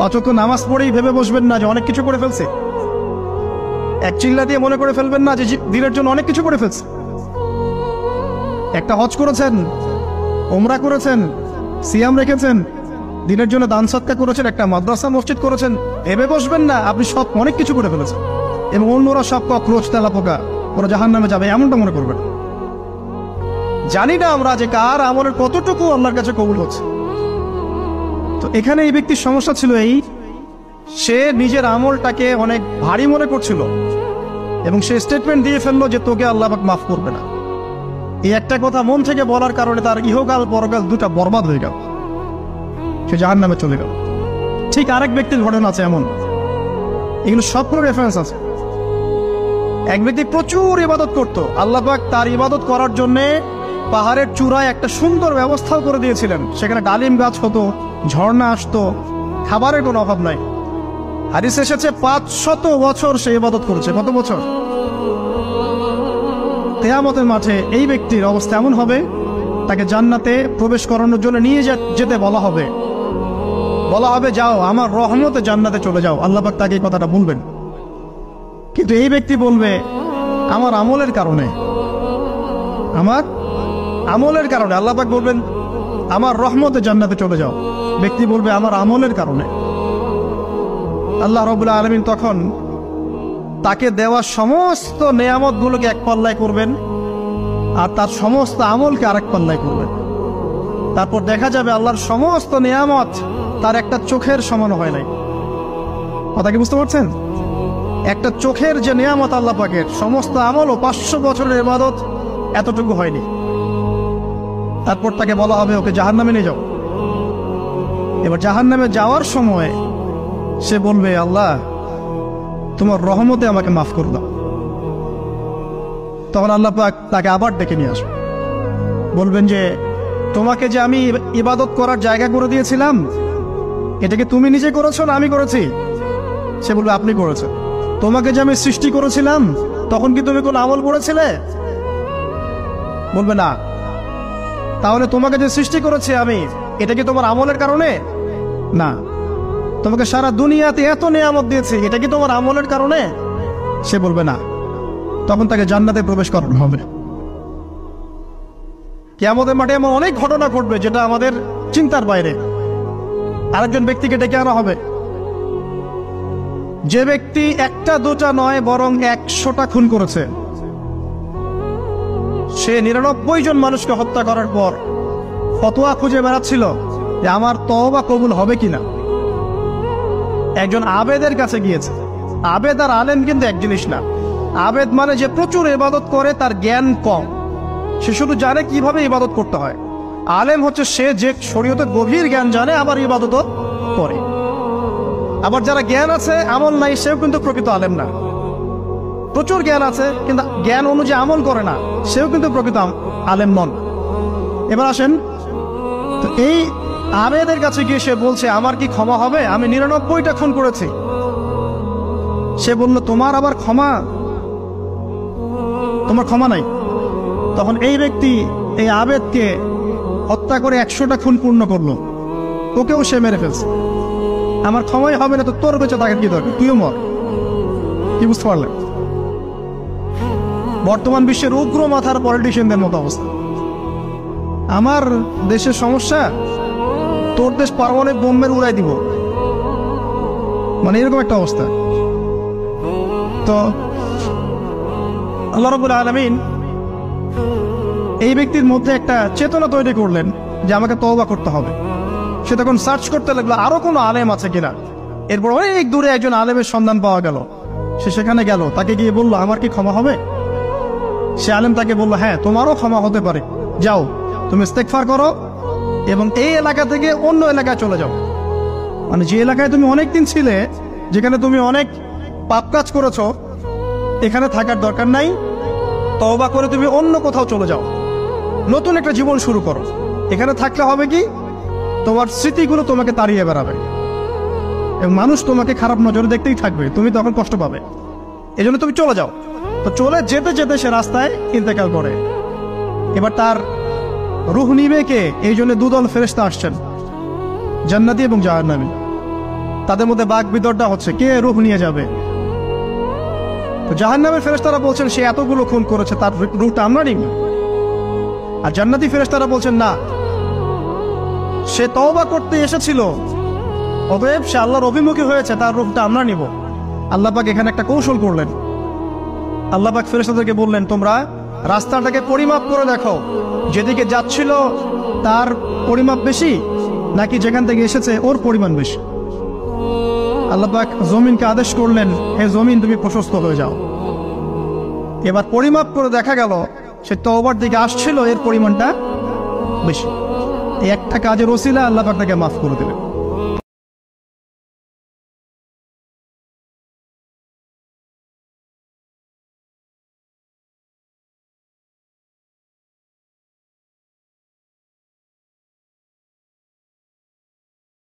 অচক্ষ নামাজ পড়েই ভেবে বসবেন না যে অনেক কিছু করে ফেলছে। এক চিল্লা দিয়ে মনে করে ফেলবেন না যে দিনের জন্য অনেক কিছু করে ফেলছে। একটা হজ করেছেন, ওমরা করেছেন, সিয়াম রেখেছেন, দিনের জন্য দান সৎকার করেছেন, একটা মাদ্রাসা মসজিদ করেছেন, ভেবে বসবেন না আপনি সব অনেক কিছু করে ফেলেছেন এবং অন্যরা সব কক্রোচ তেলা পোকা, ওরা জাহান্নামে যাবে এমনটা মনে করবেন। জানি না আমরা যে কার আমলের কতটুকু আল্লাহর কাছে কবুল হচ্ছে। তো এখানে এই ব্যক্তির সমস্যা ছিল এই, সে নিজের আমলটাকে অনেক ভারী মনে করছিল এবং সে স্টেটমেন্ট দিয়ে ফেললো যে তোকে আল্লাহ পাক মাফ করবে না। এই একটা কথা মন থেকে বলার কারণে তার ইহকাল পরকাল দুটা বরবাদ হয়ে গেল, সে জাহান্নামে চলে গেল। ঠিক আরেক ব্যক্তির ঘটনা আছে এমন, এগুলো সবগুলো রেফারেন্স আছে। এক ব্যক্তি প্রচুর ইবাদত করত, আল্লাহ পাক তার ইবাদত করার জন্যে পাহাড়ের চূড়ায় একটা সুন্দর ব্যবস্থাও করে দিয়েছিলেন। সেখানে ডালিম গাছ হতো, ঝর্ণা আসতো, খাবারের কোনো অভাব নাই। হাদিসে এসেছে 500 বছর সে ইবাদত করেছে। কত বছর? কিয়ামতের মাঠে এই ব্যক্তির অবস্থা এমন হবে, তাকে জান্নাতে প্রবেশ করানোর জন্য নিয়ে যেতে বলা হবে যাও আমার রহমতে জান্নাতে চলে যাও। আল্লাহ পাক তাকে এই কথাটা বলবেন, কিন্তু এই ব্যক্তি বলবে আমার আমলের কারণে, আল্লাহ পাক বলবেন আমার রহমতে জান্নাতে চলে যাও। ব্যক্তি বলবে আমার আমলের কারণে। আল্লাহ রাব্বুল আলামিন তখন তাকে দেওয়া সমস্ত নেয়ামতগুলোকে এক পাল্লায় করবেন আর তার সমস্ত আমলকে আরেক পাল্লায় করবেন। তারপর দেখা যাবে আল্লাহর সমস্ত নেয়ামত তার একটা চোখের সমান হয় নাই। কথা কি বুঝতে পারছেন? একটা চোখের যে নেয়ামত আল্লাহ পাকের, সমস্ত আমল ও 500 বছরের ইবাদত এতটুকু হয়নি। তারপর তাকে বলা হবে ওকে জাহান্নামে নিয়ে যাও। এবার জাহান্নামে যাওয়ার সময় সে বলবে আল্লাহ তোমার রহমতে আমাকে মাফ করে দাও। তখন আল্লাহ পাক তাকে আবার ডেকে নিয়ে আসবে, বলবেন যে তোমাকে যে আমি ইবাদত করার জায়গা করে দিয়েছিলাম, এটাকে তুমি নিজে করেছো না আমি করেছি? সে বলবে আপনি করেছেন। তোমাকে যে আমি সৃষ্টি করেছিলাম তখন কি তুমি কোনো আমল করেছিলে? বলবে না। তাহলে তোমাকে যে সৃষ্টি করেছি আমি, এটা কি তোমার আমলের কারণে? না। তোমাকে সারা দুনিয়াতে এত নিয়ামত দিয়েছি, এটা কি তোমার আমলের কারণে? সে বলবে না। তখন তাকে জান্নাতে প্রবেশ করানো হবে। কিয়ামতের মাঠে এমন অনেক ঘটনা ঘটবে যেটা আমাদের চিন্তার বাইরে। আরেকজন ব্যক্তিকে ডেকে আনা হবে, যে ব্যক্তি একটা দুটা নয় বরং 100টা খুন করেছে। সে 99 জন মানুষকে হত্যা করার পর ফতোয়া খুঁজে বেড়াচ্ছিল যে আমার তওবা কবুল হবে কিনা। একজন আবেদের কাছে গিয়েছে। আবেদ আর আলেম কিন্তু এক জিনিস না। আবেদ মানে যে প্রচুর ইবাদত করে, তার জ্ঞান কম, সে শুধু জানে কিভাবে ইবাদত করতে হয়। আলেম হচ্ছে সে যে শরীয়তের গভীর জ্ঞান জানে আবার ইবাদতও করে। আবার যারা জ্ঞান আছে আমল নাই, সেও কিন্তু প্রকৃত আলেম না। প্রচুর জ্ঞান আছে কিন্তু জ্ঞান অনুযায়ী আমল করে না, সেও কিন্তু প্রকৃত আলেম নন। এবার আসেন, তো এই আবেদের কাছে গিয়ে সে বলছে আমার কি ক্ষমা হবে? আমি 99টা খুন করেছি। সে বলল তোমার আবার ক্ষমা? তোমার ক্ষমা নাই। তখন এই ব্যক্তি এই আবেদকে হত্যা করে 100টা খুন পূর্ণ করলো, ওকেও সে মেরে ফেলছে। আমার ক্ষমাই হবে না তো তোর বেঁচে থাকার কি দরকার, তুইও মর। কি বুঝতে পারলেন? বর্তমান বিশ্বের উগ্র মাথার পলিটিশিয়ানদের মতো অবস্থা। আমার দেশের সমস্যা, তোর দেশ পারমাণবিক বোম্বের উড়াই দিব, মানে এরকম একটা অবস্থা। তো আল্লাহ রাব্বুল আলামিন এই ব্যক্তির মধ্যে একটা চেতনা তৈরি করলেন যে আমাকে তওবা করতে হবে। সে তখন সার্চ করতে লাগলো আরো কোনো আলেম আছে কিনা। এরপর অনেক দূরে একজন আলেমের সন্ধান পাওয়া গেল। সে সেখানে গেল, তাকে গিয়ে বলল আমার কি ক্ষমা হবে? সে আলেম তাকে বলল হ্যাঁ তোমারও ক্ষমা হতে পারে, যাও তুমি ইস্তেগফার করো এবং এই এলাকা থেকে অন্য এলাকায় চলে যাও। মানে যে এলাকায় তুমি অনেকদিন ছিলে, যেখানে তুমি অনেক পাপ কাজ করেছো, এখানে থাকার দরকার নাই। তওবা করে তুমি অন্য কোথাও চলে যাও, নতুন একটা জীবন শুরু করো। এখানে থাকলে হবে কি, তোমার স্মৃতিগুলো তোমাকে তাড়িয়ে বেড়াবে এবং মানুষ তোমাকে খারাপ নজরে দেখতেই থাকবে, তুমি তখন কষ্ট পাবে। এই জন্য তুমি চলে যাও। তো চলে যেতে যেতে সে রাস্তায় ইন্তেকাল করে। এবার তার রূহ নিবে কে? এই জন্য দুদল ফেরেশতা আসছেন, জান্নাতি এবং জাহান্নামী। তাদের মধ্যে বাক বিতর্ডা হচ্ছে কে রূহ নিয়ে যাবে। তো জাহান্নামের ফেরেশতারা বলছেন সে এতগুলো খুন করেছে, তার রূহটা আমরা নিব। আর জান্নাতি ফেরেশতারা বলছেন না, সে তওবা করতে এসেছিল, অতএব সে আল্লাহর অভিমুখী হয়েছে, তার রূহটা আমরা নিব। আল্লাহ পাক এখানে একটা কৌশল করলেন। আল্লাহ পাক ফেরেশতাদেরকে বললেন, তোমরা রাস্তাটাকে পরিমাপ করে দেখো, যেদিকে যাচ্ছিল তার পরিমাপ বেশি নাকি যেখান থেকে এসেছে ওর পরিমাণ বেশি। আল্লাহ পাক জমিনকে আদেশ করলেন, হে জমিন তুমি প্রশস্ত হয়ে যাও। এবার পরিমাপ করে দেখা গেল সে তওবার দিকে আসছিল, এর পরিমাণটা বেশি। এই একটা কাজের ওসিলা আল্লাহ পাক তাকে মাফ করে দিলেন।